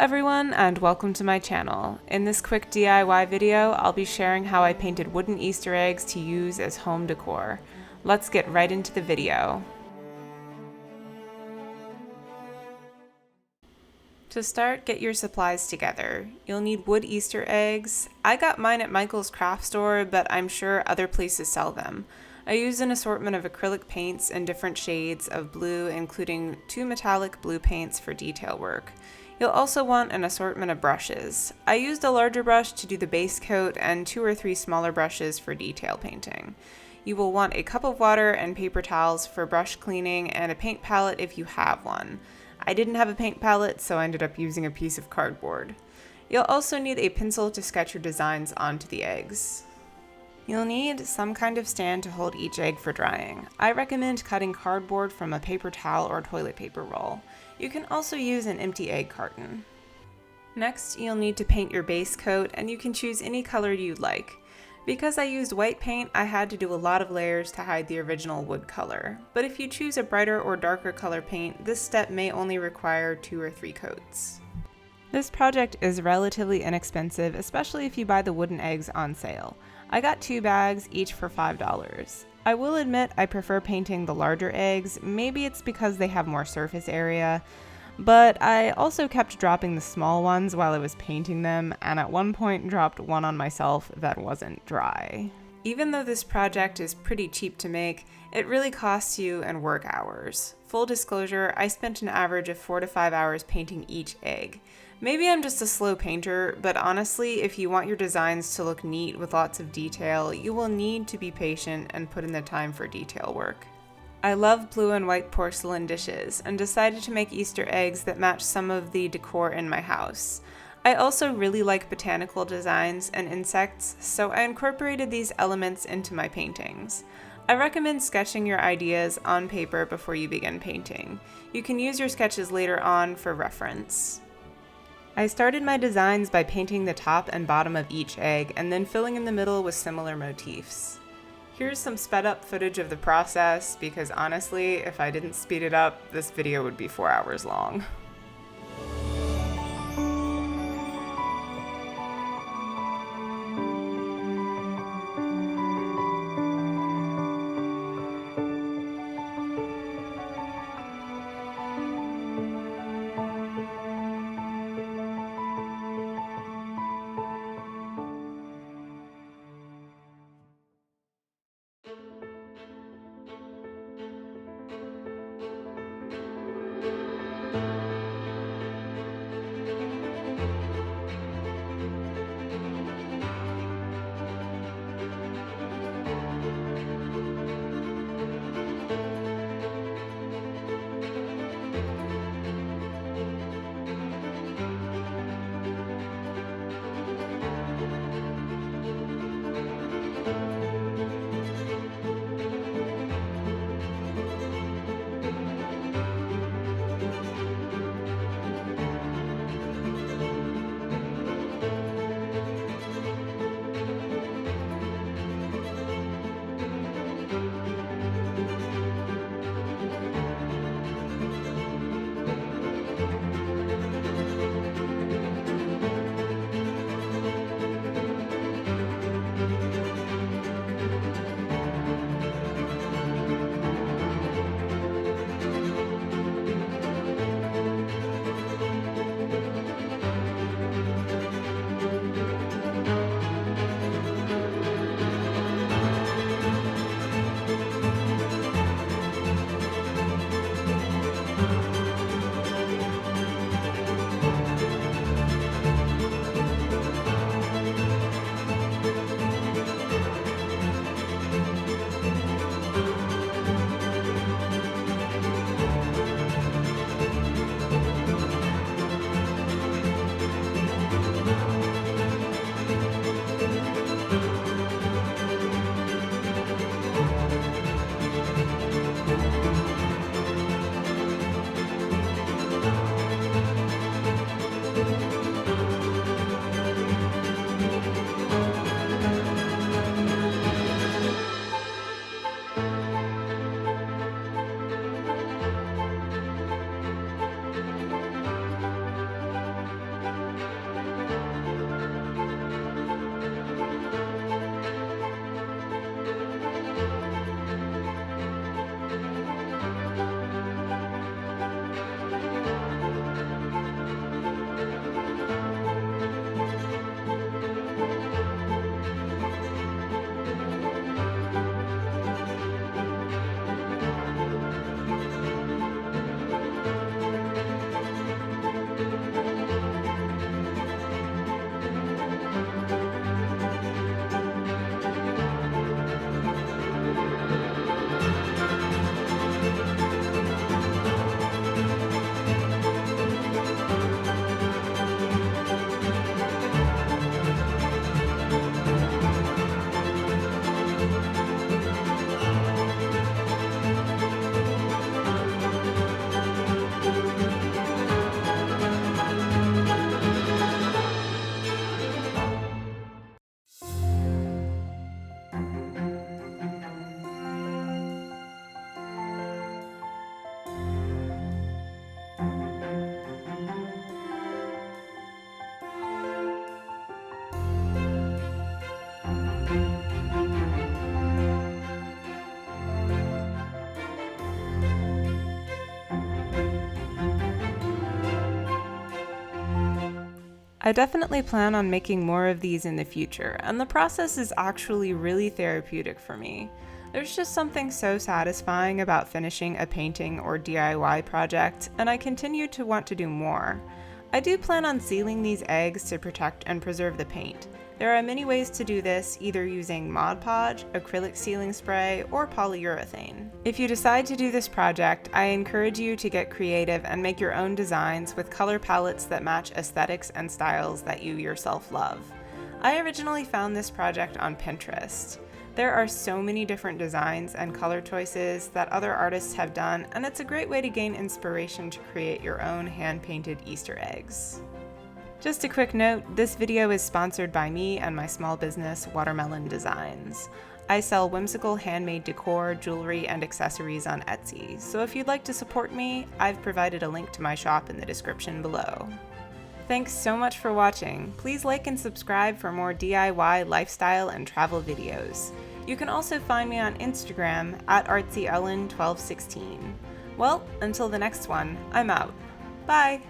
everyone, and welcome to my channel. In this quick DIY video, I'll be sharing how I painted wooden Easter eggs to use as home decor. Let's get right into the video. To start, get your supplies together. You'll need wood Easter eggs. I got mine at Michael's craft store, but I'm sure other places sell them. I used an assortment of acrylic paints in different shades of blue, including 2 metallic blue paints for detail work. You'll also want an assortment of brushes. I used a larger brush to do the base coat and 2 or 3 smaller brushes for detail painting. You will want a cup of water and paper towels for brush cleaning and a paint palette if you have one. I didn't have a paint palette, so I ended up using a piece of cardboard. You'll also need a pencil to sketch your designs onto the eggs. You'll need some kind of stand to hold each egg for drying. I recommend cutting cardboard from a paper towel or toilet paper roll. You can also use an empty egg carton. Next, you'll need to paint your base coat, and you can choose any color you'd like. Because I used white paint, I had to do a lot of layers to hide the original wood color. But if you choose a brighter or darker color paint, this step may only require 2 or 3 coats. This project is relatively inexpensive, especially if you buy the wooden eggs on sale. I got 2 bags, each for $5. I will admit I prefer painting the larger eggs. Maybe it's because they have more surface area, but I also kept dropping the small ones while I was painting them, and at one point dropped one on myself that wasn't dry. Even though this project is pretty cheap to make, it really costs you in work hours. Full disclosure, I spent an average of 4 to 5 hours painting each egg. Maybe I'm just a slow painter, but honestly, if you want your designs to look neat with lots of detail, you will need to be patient and put in the time for detail work. I love blue and white porcelain dishes and decided to make Easter eggs that match some of the decor in my house. I also really like botanical designs and insects, so I incorporated these elements into my paintings. I recommend sketching your ideas on paper before you begin painting. You can use your sketches later on for reference. I started my designs by painting the top and bottom of each egg and then filling in the middle with similar motifs. Here's some sped up footage of the process because honestly, if I didn't speed it up, this video would be 4 hours long. I definitely plan on making more of these in the future, and the process is actually really therapeutic for me. There's just something so satisfying about finishing a painting or DIY project, and I continue to want to do more. I do plan on sealing these eggs to protect and preserve the paint. There are many ways to do this, either using Mod Podge, acrylic sealing spray, or polyurethane. If you decide to do this project, I encourage you to get creative and make your own designs with color palettes that match aesthetics and styles that you yourself love. I originally found this project on Pinterest. There are so many different designs and color choices that other artists have done, and it's a great way to gain inspiration to create your own hand-painted Easter eggs. Just a quick note, this video is sponsored by me and my small business, Watermelon Designs. I sell whimsical handmade decor, jewelry, and accessories on Etsy, so if you'd like to support me, I've provided a link to my shop in the description below. Thanks so much for watching. Please like and subscribe for more DIY, lifestyle, and travel videos. You can also find me on Instagram at ArtsyEllen1216. Well, until the next one, I'm out. Bye!